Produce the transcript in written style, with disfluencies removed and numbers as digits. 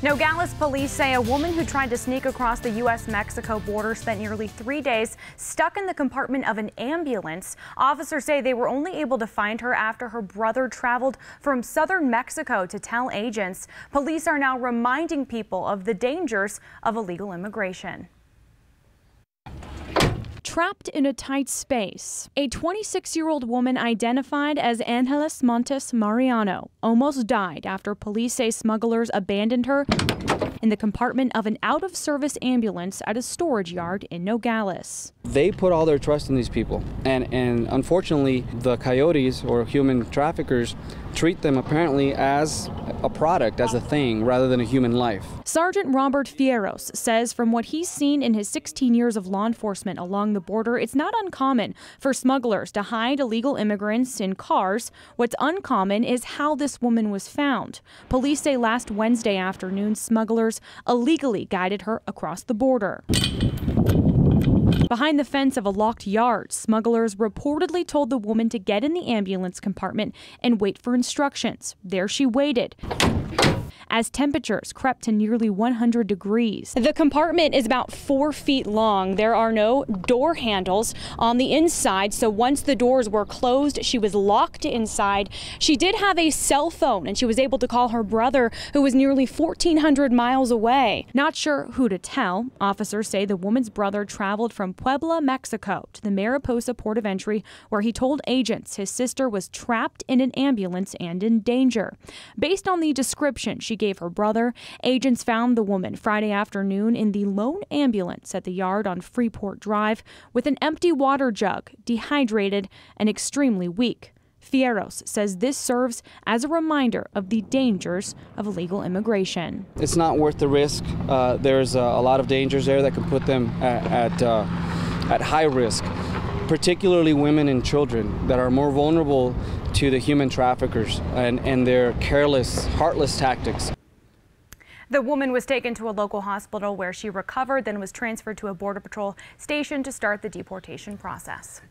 Nogales police say a woman who tried to sneak across the U.S.-Mexico border spent nearly 3 days stuck in the compartment of an ambulance. Officers say they were only able to find her after her brother traveled from southern Mexico to tell agents. Police are now reminding people of the dangers of illegal immigration. Trapped in a tight space, a 26-year-old woman identified as Angeles Montes Mariano almost died after police say smugglers abandoned her in the compartment of an out-of-service ambulance at a storage yard in Nogales. They put all their trust in these people, and unfortunately the coyotes or human traffickers treat them apparently as a product, as a thing, rather than a human life. Sergeant Robert Fierros says from what he's seen in his 16 years of law enforcement along the border, it's not uncommon for smugglers to hide illegal immigrants in cars. What's uncommon is how this woman was found. Police say last Wednesday afternoon, smugglers illegally guided her across the border. Behind the fence of a locked yard, smugglers reportedly told the woman to get in the ambulance compartment and wait for instructions. There she waited as temperatures crept to nearly 100 degrees. The compartment is about 4 feet long. There are no door handles on the inside, so once the doors were closed, she was locked inside. She did have a cell phone, and she was able to call her brother, who was nearly 1,400 miles away. Not sure who to tell, officers say the woman's brother traveled from Puebla, Mexico to the Mariposa port of entry, where he told agents his sister was trapped in an ambulance and in danger. Based on the description she gave her brother, agents found the woman Friday afternoon in the lone ambulance at the yard on Freeport Drive with an empty water jug, dehydrated and extremely weak. Fierros says this serves as a reminder of the dangers of illegal immigration. It's not worth the risk. There's a lot of dangers there that can put them at high risk, particularly women and children that are more vulnerable to the human traffickers and their careless, heartless tactics. The woman was taken to a local hospital where she recovered, then was transferred to a Border Patrol station to start the deportation process.